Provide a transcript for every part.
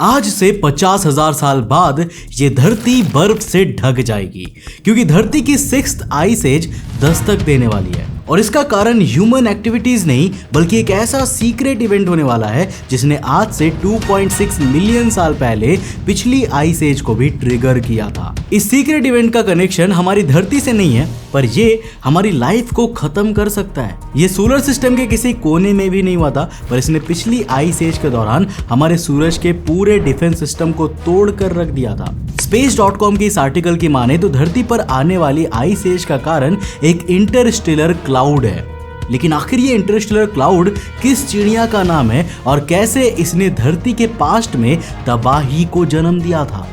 आज से 50,000 साल बाद ये धरती बर्फ से ढक जाएगी क्योंकि धरती की 6th आइस एज दस्तक देने वाली है। और इसका कारण ह्यूमन एक्टिविटीज नहीं बल्कि एक ऐसा सीक्रेट इवेंट होने वाला है जिसने आज से 2.6 मिलियन साल पहले पिछली आइस एज को भी ट्रिगर किया था। इस सीक्रेट इवेंट का कनेक्शन हमारी धरती से नहीं है, पर ये हमारी लाइफ को खत्म कर सकता है। ये सोलर सिस्टम के किसी कोने में भी नहीं हुआ था, पर इसने पिछली आइस एज के दौरान हमारे सूरज के पूरे डिफेंस सिस्टम को तोड़ कर रख दिया था। Space.com के इस आर्टिकल की माने तो धरती पर आने वाली आइस एज का कारण एक इंटरस्टेलर क्लाउड है। लेकिन आखिर ये इंटरस्टेलर क्लाउड किस चिड़िया का नाम है और कैसे इसने धरती के पास्ट में तबाही को जन्म दिया था?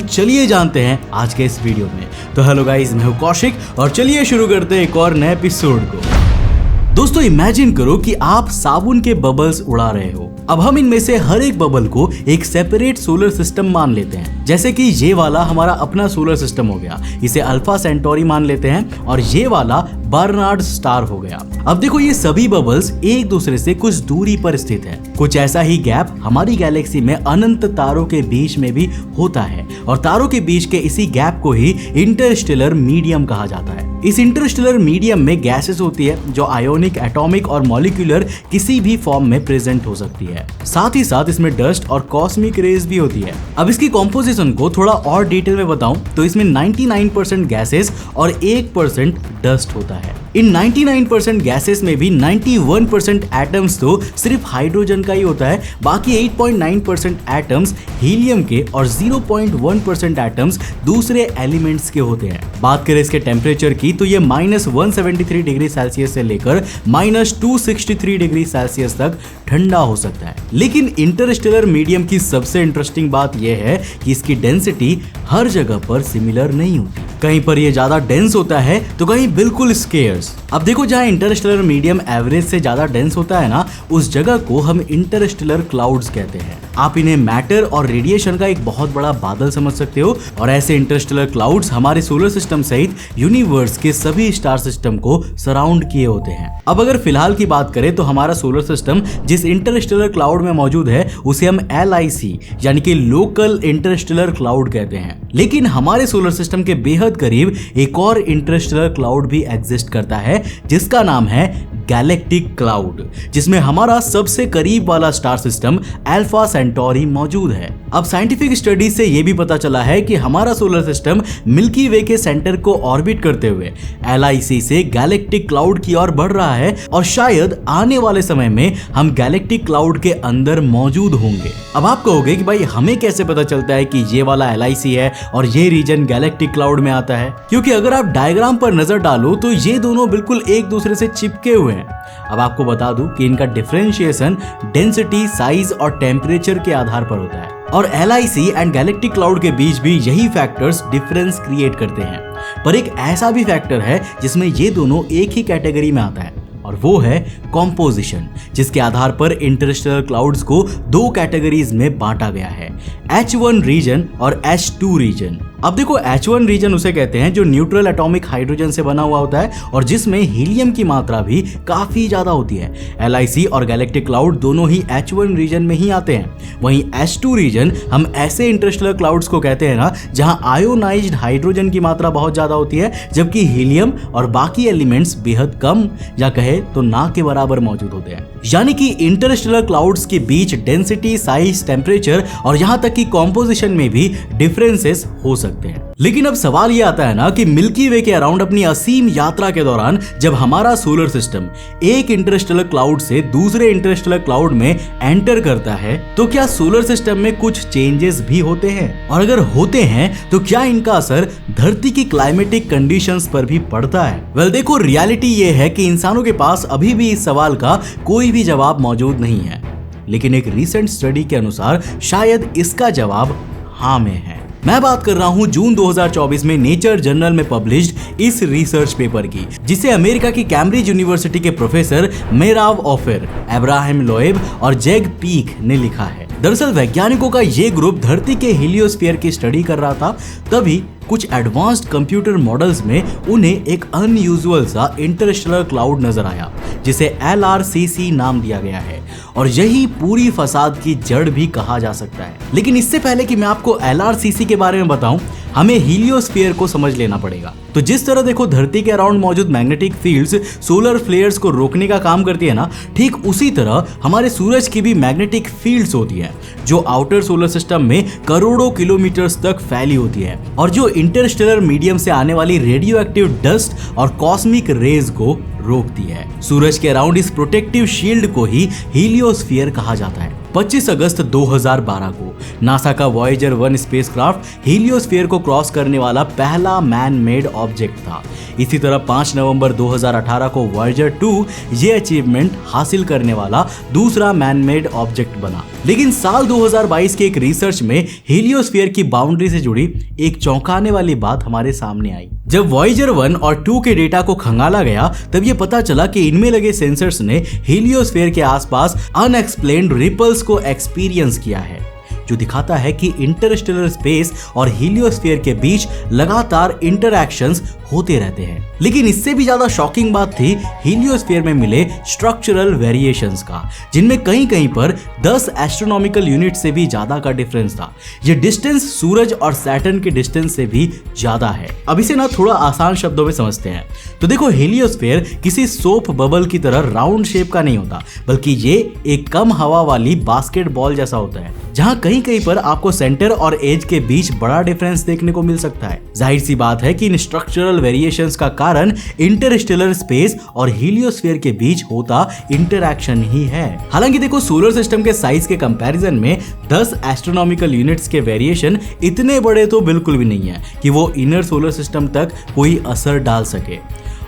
चलिए जानते हैं आज के इस वीडियो में। तो हेलो गाइस, मैं हूं कौशिक और चलिए शुरू करते हैं एक और नए एपिसोड को। दोस्तों इमेजिन करो कि आप साबुन के बबल्स उड़ा रहे हो। अब हम इनमें से हर एक बबल को एक सेपरेट सोलर सिस्टम मान लेते हैं। जैसे कि ये वाला हमारा अपना सोलर सिस्टम हो गया, इसे अल्फा सेंटोरी मान लेते हैं, और ये वाला बर्नार्ड स्टार हो गया। अब देखो ये सभी बबल्स एक दूसरे से कुछ दूरी पर स्थित है। कुछ ऐसा ही गैप हमारी गैलेक्सी में अनंत तारों के बीच में भी होता है और तारों के बीच के इसी गैप को ही इंटरस्टेलर मीडियम कहा जाता है। इस इंटरस्टेलर मीडियम में गैसेस होती है जो आयोनिक, एटॉमिक और मॉलिक्यूलर किसी भी फॉर्म में प्रेजेंट हो सकती है। साथ ही साथ इसमें डस्ट और कॉस्मिक रेज भी होती है। अब इसकी कॉम्पोजिशन को थोड़ा और डिटेल में बताऊं तो इसमें 99% गैसेस और 1% डस्ट होता है। इन 99% गैसेस में भी 91% एटम्स तो सिर्फ हाइड्रोजन का ही होता है, बाकी 8.9% एटम्स हीलियम के और 0.1% एटम्स दूसरे एलिमेंट्स के होते हैं। बात करें इसके टेम्परेचर की तो ये -173 डिग्री सेल्सियस से लेकर -263 डिग्री सेल्सियस तक ठंडा हो सकता है। लेकिन इंटरस्टेलर मीडियम की सबसे इंटरेस्टिंग बात यह है कि इसकी डेंसिटी हर जगह पर सिमिलर नहीं होती। कहीं पर ये ज्यादा डेंस होता है तो कहीं बिल्कुल स्केर्स। अब देखो जहां इंटरस्टेलर मीडियम एवरेज से ज्यादा डेंस होता है ना, उस जगह को हम इंटरस्टेलर क्लाउड्स कहते हैं। आप इन्हें मैटर और रेडिएशन का एक बहुत बड़ा बादल समझ सकते हो और ऐसे इंटरस्टेलर क्लाउड्स हमारे सोलर सिस्टम सहित यूनिवर्स के सभी स्टार सिस्टम को सराउंड किए होते हैं। अब अगर फिलहाल की बात करें तो हमारा सोलर सिस्टम जिस इंटरस्टेलर क्लाउड में मौजूद है उसे हम LIC यानी कि लोकल इंटरस्टेलर क्लाउड कहते हैं। लेकिन हमारे सोलर सिस्टम के बेहद करीब एक और इंटरस्टेलर क्लाउड भी एग्जिस्ट करता है जिसका नाम है गैलेक्टिक क्लाउड, जिसमें हमारा सबसे करीब वाला स्टार सिस्टम अल्फा सेंटोरी मौजूद है। अब साइंटिफिक स्टडी से यह भी पता चला है कि हमारा सोलर सिस्टम मिल्की वे के सेंटर को ऑर्बिट करते हुए LIC से गैलेक्टिक क्लाउड की ओर बढ़ रहा है और शायद आने वाले समय में हम गैलेक्टिक क्लाउड के अंदर मौजूद होंगे। अब आप कहोगे कि भाई हमें कैसे पता चलता है कि ये वाला LIC है और ये रीजन गैलेक्टिक क्लाउड में आता है? क्योंकि अगर आप डायग्राम पर नजर डालो तो ये दोनों बिल्कुल एक दूसरे से चिपके हुए हैं। अब आपको बता दूं कि इनका डिफरेंशिएशन डेंसिटी, साइज और टेम्परेचर के आधार पर होता है और LIC एंड गैलेक्टिक क्लाउड के बीच भी यही फैक्टर्स डिफरेंस क्रिएट करते हैं। पर एक ऐसा भी फैक्टर है जिसमें ये दोनों एक ही कैटेगरी में आता है और वो है कॉम्पोजिशन, जिसके आधार पर इंटरस्टेलर क्लाउड्स को दो कैटेगरीज में बांटा गया है, H1 रीजन और H2 रीजन। अब देखो H1 रीजन उसे कहते हैं जो न्यूट्रल एटॉमिक हाइड्रोजन से बना हुआ होता है और जिसमें हीलियम की मात्रा भी काफी ज्यादा होती है। LIC और गैलेक्टिक क्लाउड दोनों ही H1 रीजन में ही आते हैं। वहीं H2 रीजन हम ऐसे इंटरस्टेलर क्लाउड्स को कहते हैं ना जहां आयोनाइज्ड हाइड्रोजन की मात्रा बहुत ज्यादा होती है जबकि हीलियम और बाकी एलिमेंट्स बेहद कम या कहे तो ना के बराबर मौजूद होते हैं। यानी कि इंटरस्टेलर क्लाउड्स के बीच डेंसिटी, साइज, टेम्परेचर और यहां तक कि कॉम्पोजिशन में भी डिफरेंसेस हो सकते हैं। लेकिन अब सवाल ये आता है ना कि मिल्की वे के अराउंड अपनी असीम यात्रा के दौरान जब हमारा सोलर सिस्टम एक इंटरस्टेलर क्लाउड से दूसरे इंटरस्टेलर क्लाउड में एंटर करता है तो क्या सोलर सिस्टम में कुछ चेंजेस भी होते हैं? और अगर होते हैं तो क्या इनका असर धरती की क्लाइमेटिक कंडीशंस पर भी पड़ता है? देखो रियलिटी ये है कि इंसानों के पास अभी भी इस सवाल का कोई भी जवाब मौजूद नहीं है, लेकिन एक रिसेंट स्टडी के अनुसार शायद इसका जवाब हाँ में है। मैं बात कर रहा हूं जून 2024 में नेचर जर्नल में पब्लिश्ड इस रिसर्च पेपर की, जिसे अमेरिका की कैम्ब्रिज यूनिवर्सिटी के प्रोफेसर मेराव ऑफर, अब्राहम लोएब और जैग पीक ने लिखा है। दरअसल वैज्ञानिकों का ये ग्रुप धरती के हीलियोस्फीयर की स्टडी कर रहा था, तभी कुछ एडवांस्ड कंप्यूटर मॉडल्स में उन्हें एक अनयूजुअल सा इंटरस्टेलर क्लाउड नजर आया जिसे LRCC नाम दिया गया है और यही पूरी फसाद की जड़ भी कहा जा सकता है। लेकिन इससे पहले कि मैं आपको LRCC के बारे में बताऊं, हमें हीलियोस्फीयर को समझ लेना पड़ेगा। तो जिस तरह देखो धरती के अराउंड मौजूद मैग्नेटिक फील्ड्स सोलर फ्लेयर्स को रोकने का काम करती है ना, ठीक उसी तरह हमारे सूरज की भी मैग्नेटिक फील्ड्स होती है जो आउटर सोलर सिस्टम में करोड़ों किलोमीटर्स तक फैली होती है और जो इंटरस्टेलर मीडियम से आने वाली रेडियो एक्टिव डस्ट और कॉस्मिक रेज को रोकती है। सूरज के अराउंड इस प्रोटेक्टिव शील्ड को ही हीलियोस्फीयर कहा जाता है। 25 अगस्त 2012 को नासा का वॉयेजर 1 स्पेसक्राफ्ट हीलियोस्फीयर को क्रॉस करने वाला पहला मैन मेड ऑब्जेक्ट था। इसी तरह 5 नवंबर 2018 को वॉयेजर 2 ये अचीवमेंट हासिल करने वाला दूसरा मैन मेड ऑब्जेक्ट बना। लेकिन साल 2022 के एक रिसर्च में हीलियोस्फीयर की बाउंड्री से जुड़ी एक चौंकाने वाली बात हमारे सामने आई। जब वॉयेजर 1 और 2 के डेटा को खंगाला गया तब ये पता चला कि इनमें लगे सेंसर्स ने हीलियोस्फीयर के आसपास अनएक्सप्लेन्ड रिपल्स को एक्सपीरियंस किया है, जो दिखाता है कि इंटरस्टेलर स्पेस और हीलियोस्फीयर के बीच लगातार इंटरैक्शंस होते रहते हैं। लेकिन इससे भी ज्यादा शॉकिंग बात थी हीलियोस्फीयर में मिले स्ट्रक्चरल वेरिएशंस का, जिनमें कहीं कहीं पर 10 एस्ट्रोनॉमिकल यूनिट से भी ज्यादा का डिफरेंस था। ये डिस्टेंस सूरज और सैटर्न के डिस्टेंस से भी ज्यादा है। अब इसे ना थोड़ा आसान शब्दों में समझते हैं तो देखो, हीलियोस्फीयर किसी सोप बबल की तरह राउंड शेप का नहीं होता, बल्कि ये एक कम हवा वाली बास्केटबॉल जैसा होता है, जहां कहीं कहीं पर आपको सेंटर और एज के बीच बड़ा डिफरेंस देखने को मिल सकता है। जाहिर सी बात है कि इन स्ट्रक्चरल वेरिएशंस का कारण इंटरस्टेलर स्पेस और हीलियोस्फीयर के बीच होता इंटरैक्शन ही है। हालांकि देखो, सोलर सिस्टम के साइज के कंपैरिजन में 10 एस्ट्रोनॉमिकल यूनिट्स के वेरिएशन इतने बड़े तो बिल्कुल भी नहीं है कि वो इनर सोलर सिस्टम तक कोई असर डाल सके,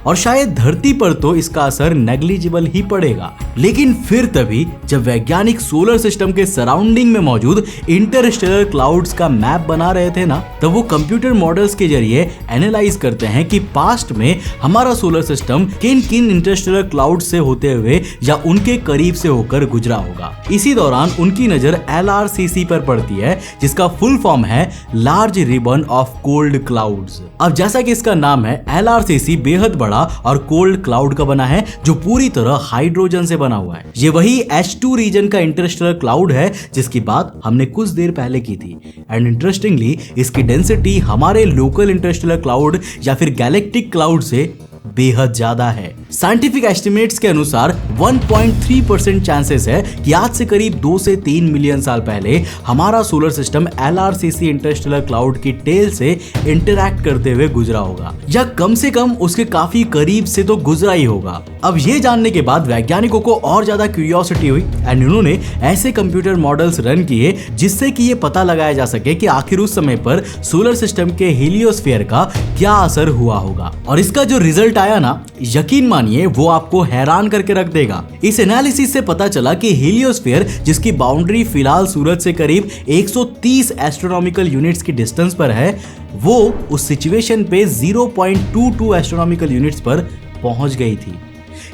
और शायद धरती पर तो इसका असर नेग्लिजिबल ही पड़ेगा। लेकिन फिर तभी जब वैज्ञानिक सोलर सिस्टम के सराउंडिंग में मौजूद इंटरस्टेलर क्लाउड्स का मैप बना रहे थे ना, तब वो कंप्यूटर मॉडल्स के जरिए एनालाइज करते हैं कि पास्ट में हमारा सोलर सिस्टम किन किन इंटरस्टेलर क्लाउड से होते हुए या उनके करीब से होकर गुजरा होगा। इसी दौरान उनकी नजर LRCC पर पड़ती है, जिसका फुल फॉर्म है large ribbon of cold clouds. अब जैसा कि इसका नाम है, LRCC बेहद बड़ा और कोल्ड क्लाउड का बना है जो पूरी तरह हाइड्रोजन से बना हुआ है। ये वही H2 रीजन का इंटरस्टेलर क्लाउड है जिसकी बात हमने कुछ देर पहले की थी। एंड इंटरेस्टिंगली इसकी डेंसिटी हमारे लोकल इंटरस्टेलर क्लाउड या फिर गैलेक्टिक क्लाउड से बेहद ज्यादा है। साइंटिफिक एस्टिमेट्स के अनुसार 1.3% चांसेस है कि आज से करीब 2 से 3 मिलियन साल पहले हमारा solar system LRCC Interstellar cloud की टेल से इंटरैक्ट करते हुए गुजरा होगा, या कम से कम उसके काफी करीब से तो गुजरा ही होगा। अब ये जानने के बाद वैज्ञानिकों को और ज्यादा क्यूरियोसिटी हुई एंड उन्होंने ऐसे कंप्यूटर मॉडल्स रन किए जिससे कि ये पता लगाया जा सके कि आखिर उस समय पर सोलर सिस्टम के हीलियोस्फीयर का क्या असर हुआ होगा। और इसका जो रिजल्ट आया ना, यकीन मानिए वो आपको हैरान करके रख देगा। इस एनालिसिस से पता चला कि हीलियोस्फीयर, जिसकी बाउंड्री फिलहाल सूरज से करीब 130 एस्ट्रोनॉमिकल यूनिट्स की डिस्टेंस पर है, वो उस सिचुएशन पे 0.22 एस्ट्रोनॉमिकल यूनिट्स पर पहुंच गई थी।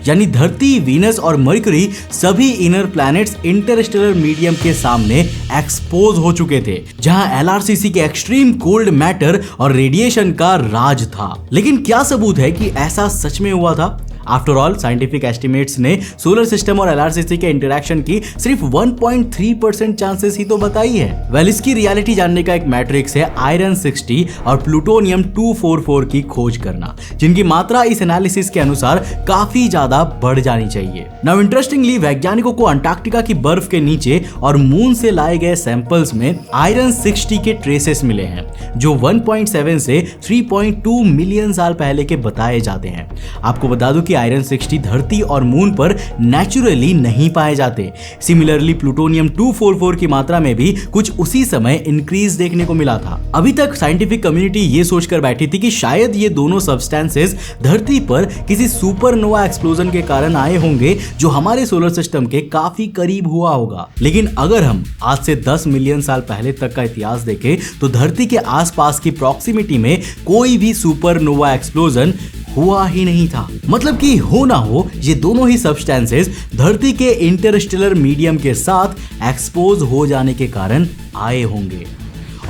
यानी धरती, वीनस और मरकरी सभी इनर प्लैनेट्स इंटरस्टेलर मीडियम के सामने एक्सपोज हो चुके थे, जहां LRCC के एक्सट्रीम कोल्ड मैटर और रेडिएशन का राज था। लेकिन क्या सबूत है कि ऐसा सच में हुआ था? आफ्टर ऑल साइंटिफिक एस्टिमेट्स ने सोलर सिस्टम और LRCC के इंटरैक्शन की सिर्फ 1.3% चांसेस ही तो बताई है। वेल, इसकी रियलिटी जानने का एक मैट्रिक्स है आयरन 60 और प्लूटोनियम 244 की खोज करना, जिनकी मात्रा इस एनालिसिस के अनुसार काफी ज्यादा बढ़ जानी चाहिए। नाउ इंटरेस्टिंगली, वैज्ञानिकों को अंटार्कटिका की बर्फ के नीचे और मून से लाए गए सैंपल्स में आयरन 60 के ट्रेसेस मिले हैं, जो 1.7 से 3.2 मिलियन साल पहले के बताए जाते हैं। आपको बता दूं कि आयरन 60 धरती और मून पर नेचुरली नहीं पाए जाते। सिमिलरली प्लूटोनियम 244 की मात्रा में भी कुछ उसी समय इंक्रीज देखने को मिला था। अभी तक साइंटिफिक कम्युनिटी ये सोचकर बैठी थी कि शायद ये दोनों सब्सटेंसेस धरती पर किसी सुपरनोवा एक्सप्लोजन के कारण आए होंगे, जो हमारे सोलर सिस्टम के काफी करीब हुआ होगा। लेकिन अगर हम आज से 10 मिलियन साल पहले तक का इतिहास देखें तो धरती के आसपास की प्रॉक्सिमिटी में कोई भी सुपरनोवा एक्सप्लोजन हुआ ही नहीं था। मतलब कि हो ना हो, ये दोनों ही सब्सटेंसेस धरती के इंटरस्टेलर मीडियम के साथ एक्सपोज हो जाने के कारण आए होंगे।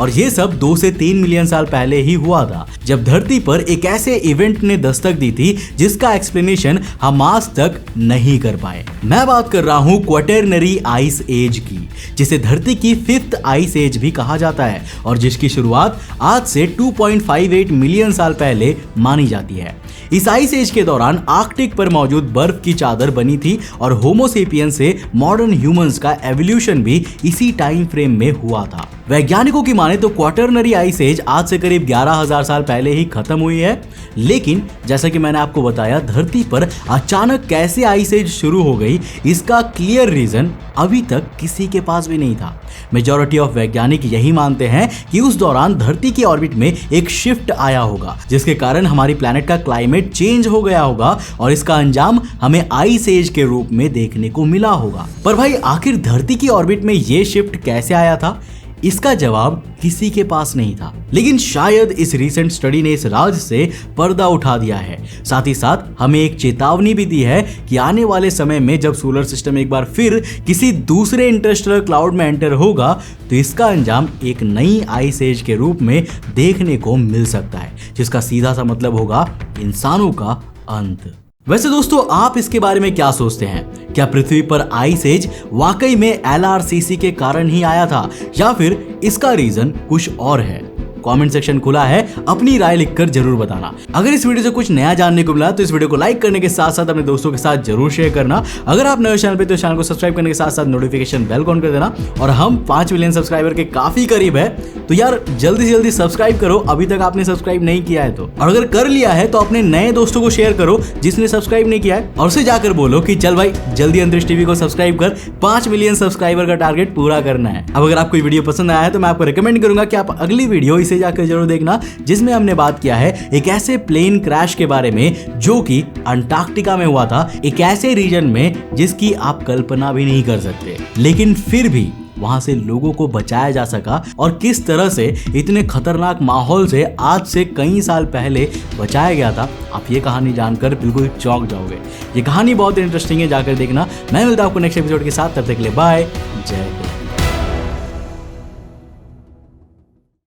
और ये सब 2 से 3 मिलियन साल पहले ही हुआ था, जब धरती पर एक ऐसे इवेंट ने दस्तक दी थी जिसका एक्सप्लेनेशन हम आज तक नहीं कर पाए। मैं बात कर रहा हूं क्वाटरनरी आइस एज की, जिसे धरती की 5th आइस एज भी कहा जाता है और जिसकी शुरुआत आज से 2.58 मिलियन साल पहले मानी जाती है। इस आइस एज के दौरान आर्कटिक पर मौजूद बर्फ की चादर बनी थी और होमो सेपियन से मॉडर्न ह्यूमंस का एवोल्यूशन भी इसी टाइम फ्रेम में हुआ था। वैज्ञानिकों की माने तो क्वाटरनरी आइस एज आज से करीब 11,000 साल पहले ही खत्म हुई है, लेकिन जैसा कि मैंने आपको बताया, धरती पर अचानक कैसे आइस एज शुरू हो गई, इसका क्लियर रीजन अभी तक किसी के पास भी नहीं था। मेजॉरिटी ऑफ वैज्ञानिक यही मानते हैं कि उस दौरान धरती की ऑर्बिट में एक शिफ्ट आया होगा, जिसके कारण हमारी प्लैनेट का क्लाइमेट चेंज हो गया होगा और इसका अंजाम हमें आइस एज के रूप में देखने को मिला होगा। पर भाई, आखिर धरती की ऑर्बिट में ये शिफ्ट कैसे आया था, इसका जवाब किसी के पास नहीं था। लेकिन शायद इस रीसेंट स्टडी ने इस राज से पर्दा उठा दिया है। साथ ही साथ हमें एक चेतावनी भी दी है कि आने वाले समय में जब सोलर सिस्टम एक बार फिर किसी दूसरे इंटरस्टेलर क्लाउड में एंटर होगा, तो इसका अंजाम एक नई आइस एज के रूप में देखने को मिल सकता है, जिसका सीधा सा मतलब होगा इंसानों का अंत। वैसे दोस्तों, आप इसके बारे में क्या सोचते हैं? क्या पृथ्वी पर आइस एज वाकई में LRCC के कारण ही आया था या फिर इसका रीजन कुछ और है? कमेंट सेक्शन खुला है, अपनी राय लिखकर जरूर बताना। अगर इस वीडियो से कुछ नया जानने को मिला तो इस वीडियो को लाइक करने के साथ साथ अपने दोस्तों के साथ जरूर शेयर करना। अगर आप नए चैनल पे तो चैनल को सब्सक्राइब करने के साथ साथ नोटिफिकेशन बेल ऑन कर देना। और हम 5 मिलियन सब्सक्राइबर के काफी करीब है, तो यार जल्दी से जल्दी सब्सक्राइब करो अभी तक आपने सब्सक्राइब नहीं किया है तो। और अगर कर लिया है तो अपने नए दोस्तों को शेयर करो जिसने सब्सक्राइब नहीं किया है, और उसे जाकर बोलो कि चल भाई जल्दी अंतरिक्ष टीवी को सब्सक्राइब कर, 5 मिलियन सब्सक्राइबर का टारगेट पूरा करना है। अब अगर आपको वीडियो पसंद आया है तो मैं आपको रिकमेंड करूंगा कि आप अगली वीडियो इसे जाकर जरूर देखना, जिसमें हमने बात किया है एक ऐसे प्लेन क्रैश के बारे में जो कि अंटार्कटिका में हुआ था, एक ऐसे रीजन में जिसकी आप कल्पना भी नहीं कर सकते, लेकिन फिर भी वहां से लोगों को बचाया जा सका और किस तरह से इतने खतरनाक माहौल से आज से कई साल पहले बचाया गया था। आप ये कहानी जानकर बिल्कुल चौंक जाओगे। ये कहानी बहुत इंटरेस्टिंग है, जाकर देखना। मैं मिलता हूं आपको नेक्स्ट एपिसोड के साथ, तब तक के लिए बाय, जय हिंद।